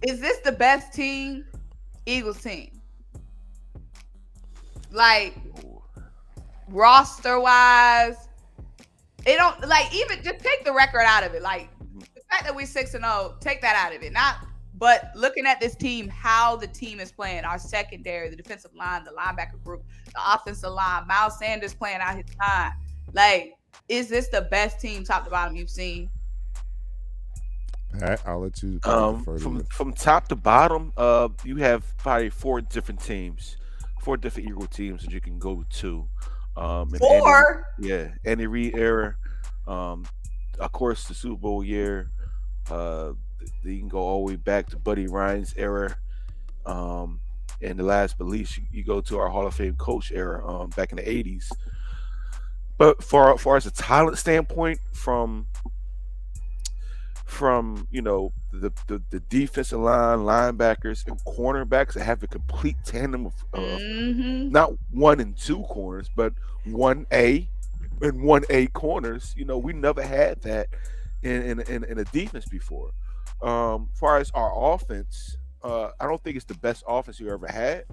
Is this the best team, Eagles team? Like roster wise, it don't like even just take the record out of it. Like the fact that we're 6-0, take that out of it. Not, but looking at this team, how the team is playing, our secondary, the defensive line, the linebacker group, the offensive line, Miles Sanders playing out his time. Like, is this the best team top to bottom you've seen? Pat, I'll let you from top to bottom, you have probably four different Eagle teams that you can go to. Four? Andy Reid era, of course the Super Bowl year. You can go all the way back to Buddy Ryan's era, and the last but least, you go to our Hall of Fame coach era, back in the '80s. But far as a talent standpoint, from the defensive line, linebackers, and cornerbacks that have a complete tandem of not 1 and 2 corners, but 1A and 1A corners. We never had that in a defense before. Far as our offense, I don't think it's the best offense you ever had.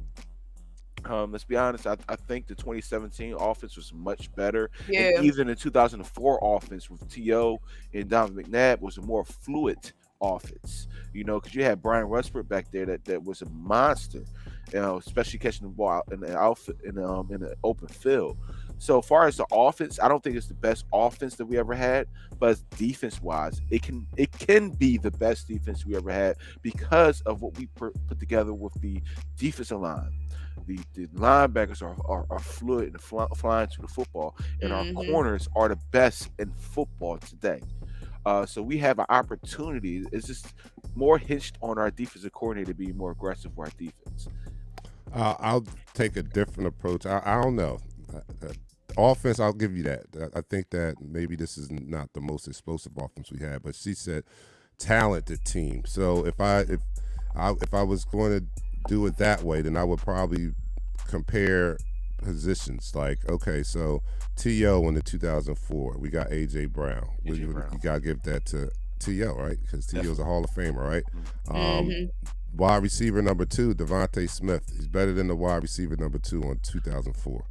Let's be honest. I think the 2017 offense was much better. Yeah. And even the 2004 offense with T.O. and Donovan McNabb was a more fluid offense. Because you had Brian Westbrook back there that was a monster. Especially catching the ball out in the outfit in the open field. So far as the offense, I don't think it's the best offense that we ever had, but defense wise, it can be the best defense we ever had because of what we put together with the defensive line. The linebackers are fluid and flying to the football, and our corners are the best in football today. So we have an opportunity. It's just more hitched on our defensive coordinator to be more aggressive with our defense. I'll take a different approach. I don't know. Offense, I'll give you that. I think that maybe this is not the most explosive offense we had, but she said talented team. So if I was going to do it that way, then I would probably compare positions. Like, okay, so T.O. in the 2004, we got A.J. Brown. You got to give that to T.O., right? Because T.O. is a Hall of Famer, right? Wide receiver number 2, Devontae Smith. He's better than the wide receiver number 2 on 2004.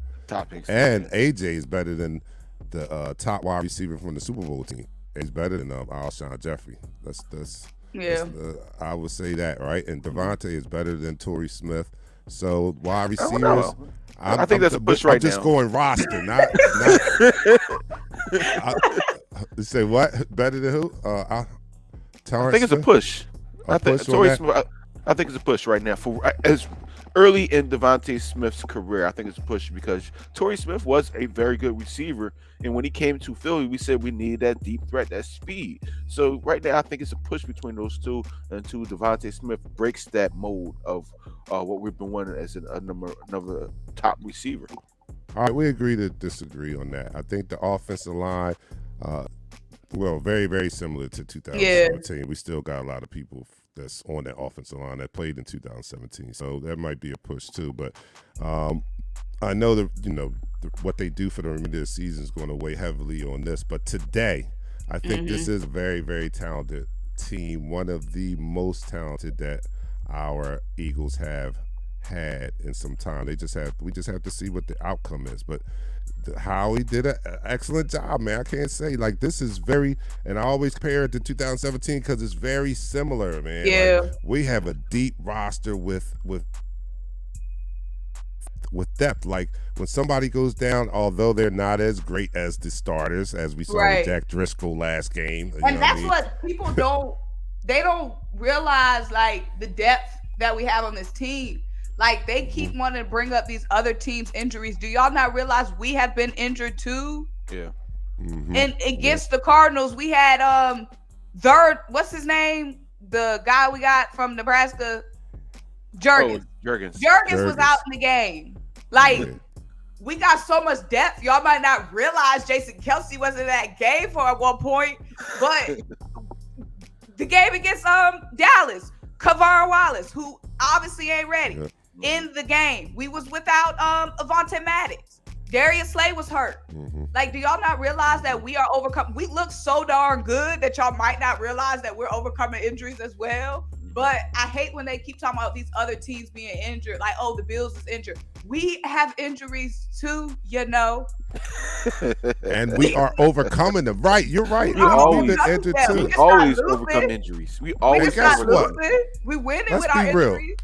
And A.J. is better than the top wide receiver from the Super Bowl team. He's better than Alshon Jeffrey. I would say that, right? And Devontae is better than Torrey Smith. So wide receivers, I think that's a push right now. I'm just going roster, not say what? Better than who? I think it's a push. I think it's a push right now for as early in Devontae Smith's career. I think it's a push because Torrey Smith was a very good receiver, and when he came to Philly, we said we need that deep threat, that speed. So right now, I think it's a push between those two until Devontae Smith breaks that mold of what we've been wanting as another top receiver. All right, we agree to disagree on that. I think the offensive line, very, very similar to 2017. Yeah. We still got a lot of people that's on that offensive line that played in 2017. So that might be a push too. But I know that, what they do for the remainder of the season is going to weigh heavily on this. But today, I think this is a very, very talented team, one of the most talented that our Eagles have had in some time. We just have to see what the outcome is. But Howie did an excellent job, man. I can't say, like, this is very, and I always compare it to 2017 because it's very similar, man. Yeah. Like, we have a deep roster with depth. Like, when somebody goes down, although they're not as great as the starters, as we saw with Jack Driscoll last game. And that's what people don't realize, like, the depth that we have on this team. Like, they keep wanting to bring up these other teams' injuries. Do y'all not realize we have been injured too? Yeah. And against the Cardinals, we had what's his name? The guy we got from Nebraska, Jurgens. Jurgens was out in the game. Like, we got so much depth. Y'all might not realize Jason Kelce wasn't in that game for at one point, but the game against Dallas, Kavon Wallace, who obviously ain't ready, in the game. We was without Avonte Maddox. Darius Slay was hurt. Like, do y'all not realize that we are overcoming? We look so darn good that y'all might not realize that we're overcoming injuries as well. But I hate when they keep talking about these other teams being injured. Like, oh, the Bills is injured. We have injuries too, you know. And we are overcoming them. Right, you're right. We always injured too. We always overcome injuries. We always guess what? We winning Let's with our be real. injuries.